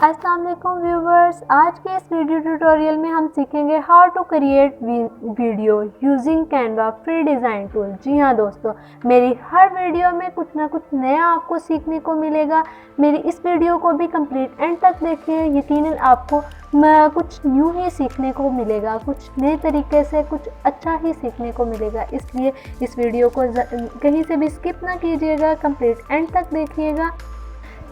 अस्सलाम वालेकुम व्यूवर्स, आज के इस वीडियो ट्यूटोरियल में हम सीखेंगे how to create video using Canva free design tool. जी हाँ दोस्तों, मेरी हर वीडियो में कुछ ना कुछ नया आपको सीखने को मिलेगा। मेरी इस वीडियो को भी कंप्लीट एंड तक देखिए, यकीनन आपको कुछ न्यू ही सीखने को मिलेगा, कुछ नए तरीके से कुछ अच्छा ही सीखने को मिलेगा। इसलिए इस वीडियो को कहीं से भी स्किप ना कीजिएगा, कंप्लीट एंड तक देखिएगा।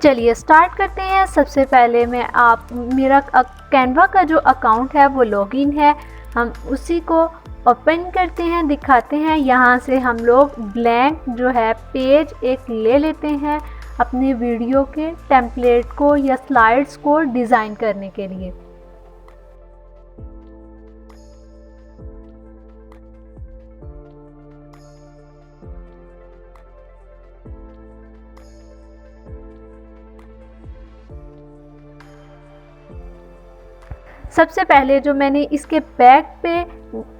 चलिए स्टार्ट करते हैं। सबसे पहले मेरा कैनवा का जो अकाउंट है वो लॉगिन है, हम उसी को ओपन करते हैं, दिखाते हैं। यहाँ से हम लोग ब्लैंक जो है पेज एक ले लेते हैं अपनी वीडियो के टेम्पलेट को या स्लाइड्स को डिज़ाइन करने के लिए। सबसे पहले जो मैंने इसके बैक पे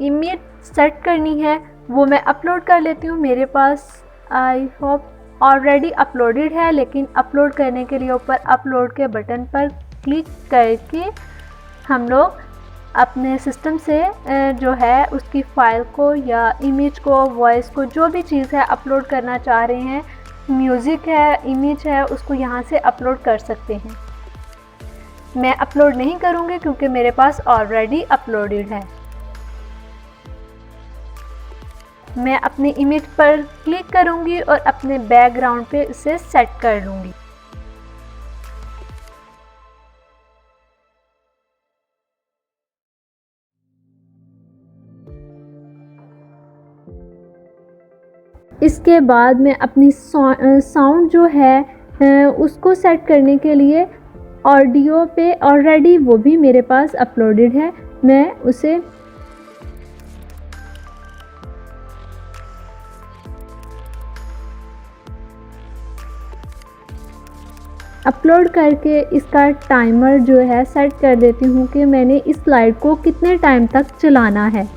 इमेज सेट करनी है वो मैं अपलोड कर लेती हूँ। मेरे पास आई होप ऑलरेडी अपलोडेड है, लेकिन अपलोड करने के लिए ऊपर अपलोड के बटन पर क्लिक करके हम लोग अपने सिस्टम से जो है उसकी फ़ाइल को या इमेज को, वॉइस को, जो भी चीज़ है अपलोड करना चाह रहे हैं, म्यूज़िक है, इमेज है, उसको यहाँ से अपलोड कर सकते हैं। मैं अपलोड नहीं करूँगी क्योंकि मेरे पास ऑलरेडी अपलोडेड है। मैं अपनी इमेज पर क्लिक करूँगी और अपने बैकग्राउंड पे इसे सेट कर लूँगी। इसके बाद मैं अपनी साउंड जो है उसको सेट करने के लिए ऑडियो पे ऑलरेडी वो भी मेरे पास अपलोडेड है, मैं उसे अपलोड करके इसका टाइमर जो है सेट कर देती हूँ कि मैंने इस स्लाइड को कितने टाइम तक चलाना है।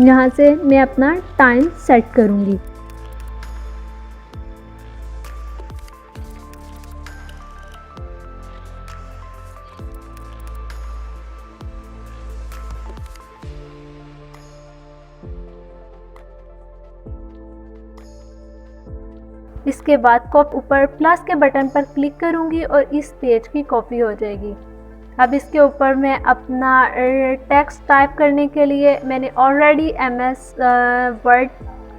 यहाँ से मैं अपना टाइम सेट करूँगी। इसके बाद ऊपर प्लस के बटन पर क्लिक करूंगी और इस पेज की कॉपी हो जाएगी। अब इसके ऊपर मैं अपना टेक्स्ट टाइप करने के लिए मैंने ऑलरेडी MS वर्ड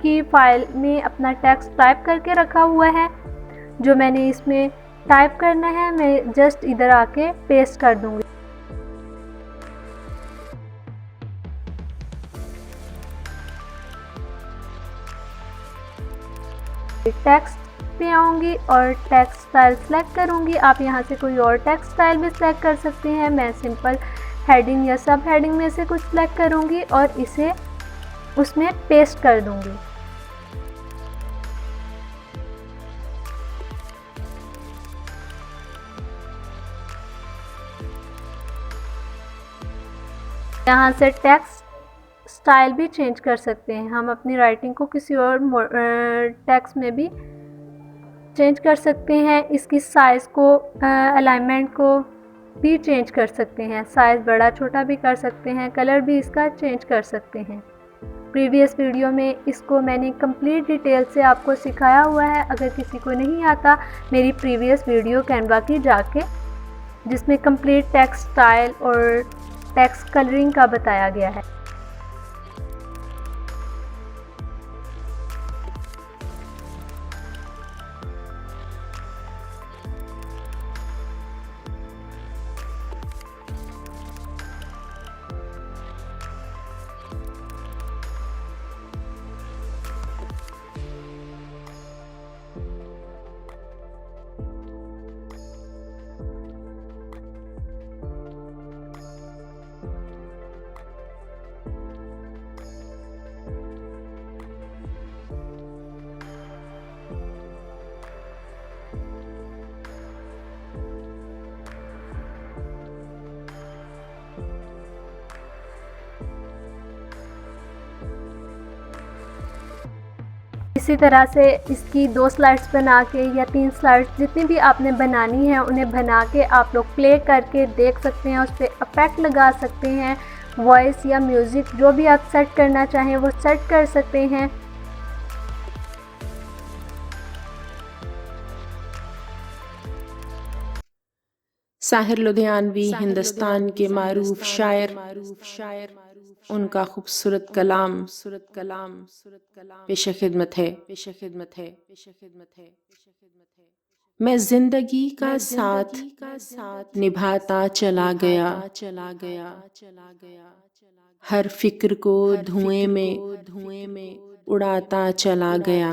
की फाइल में अपना टेक्स्ट टाइप करके रखा हुआ है। जो मैंने इसमें टाइप करना है मैं जस्ट इधर आके पेस्ट कर दूंगी। टेक्स्ट पे आऊँगी और टेक्स्ट स्टाइल सेलेक्ट करूँगी। आप यहाँ से कोई और टेक्स्ट स्टाइल भी सिलेक्ट कर सकते हैं। मैं सिंपल हेडिंग या सब हेडिंग में से कुछ सिलेक्ट करूँगी और इसे उसमें पेस्ट कर दूँगी। यहाँ से टेक्स्ट स्टाइल भी चेंज कर सकते हैं। हम अपनी राइटिंग को किसी और टेक्स्ट में भी चेंज कर सकते हैं। इसकी साइज़ को, अलाइनमेंट को भी चेंज कर सकते हैं। साइज़ बड़ा छोटा भी कर सकते हैं, कलर भी इसका चेंज कर सकते हैं। प्रीवियस वीडियो में इसको मैंने कंप्लीट डिटेल से आपको सिखाया हुआ है। अगर किसी को नहीं आता, मेरी प्रीवियस वीडियो कैनवा की जाके, जिसमें कंप्लीट टेक्स्ट स्टाइल और टेक्स्ट कलरिंग का बताया गया है। इसी तरह से इसकी 2 स्लाइड्स बना के या 3 स्लाइड्स जितनी भी आपने बनानी है उन्हें बना के आप लोग प्ले करके देख सकते हैं। उस पर इफ़ेक्ट लगा सकते हैं, वॉइस या म्यूज़िक जो भी आप सेट करना चाहें वो सेट कर सकते हैं। साहिर लुधियानवी हिंदुस्तान के मारूफ शायर, उनका खूबसूरत कलाम पेश खिदमत है। मैं जिंदगी का साथ निभाता चला गया, हर फिक्र को धुएं में उड़ाता चला गया।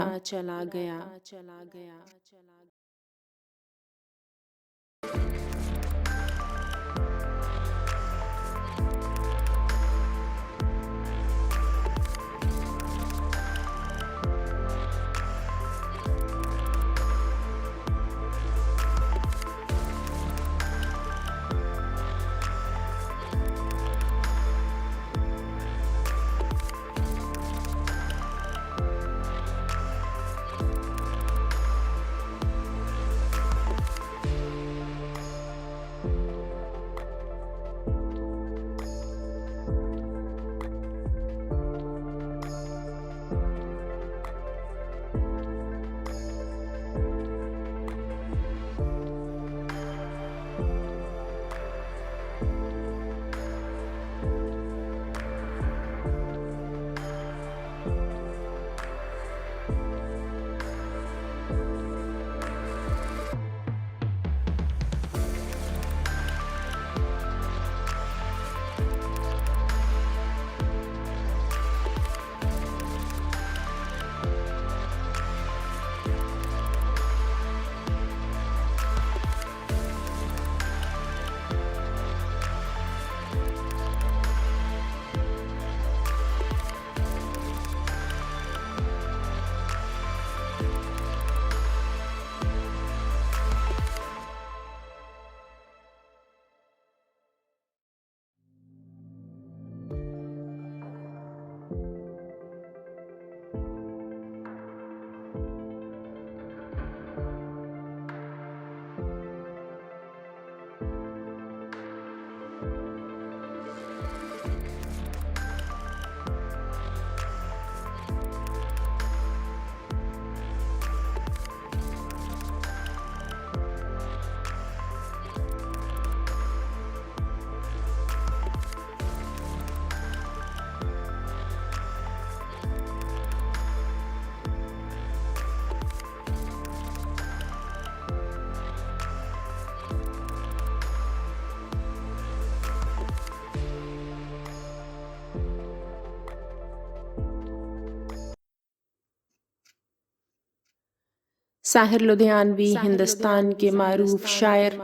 साहिर लुधियानवी हिंदुस्तान के मारूफ शायर,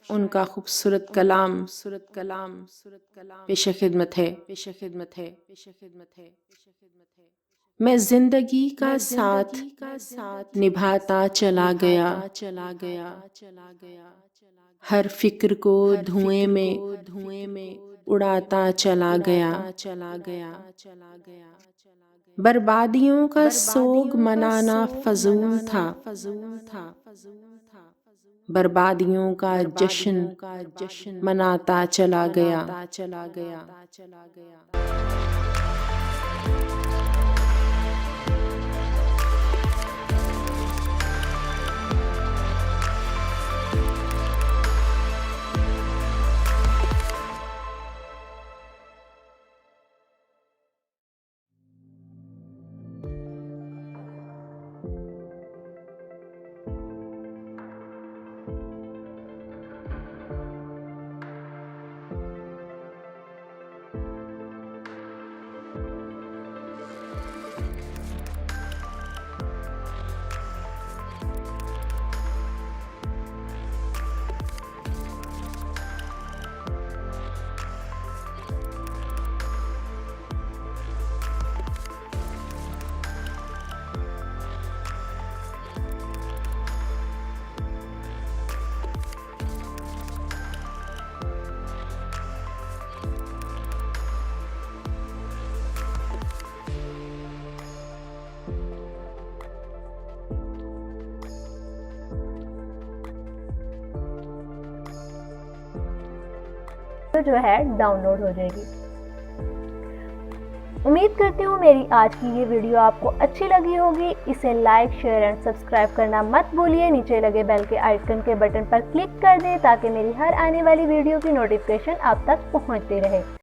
उनका खूबसूरत कलाम पेश खिदमत है। मैं जिंदगी का साथ निभाता चला गया, हर फिक्र को धुएं में उड़ाता चला गया। बर्बादियों का सोग मनाना फजूल था, बर्बादियों का जश्न मनाता चला गया। जो है डाउनलोड हो जाएगी। उम्मीद करती हूँ मेरी आज की ये वीडियो आपको अच्छी लगी होगी। इसे लाइक, शेयर एंड सब्सक्राइब करना मत भूलिए। नीचे लगे बेल के आइकन के बटन पर क्लिक कर दें ताकि मेरी हर आने वाली वीडियो की नोटिफिकेशन आप तक पहुँचती रहे।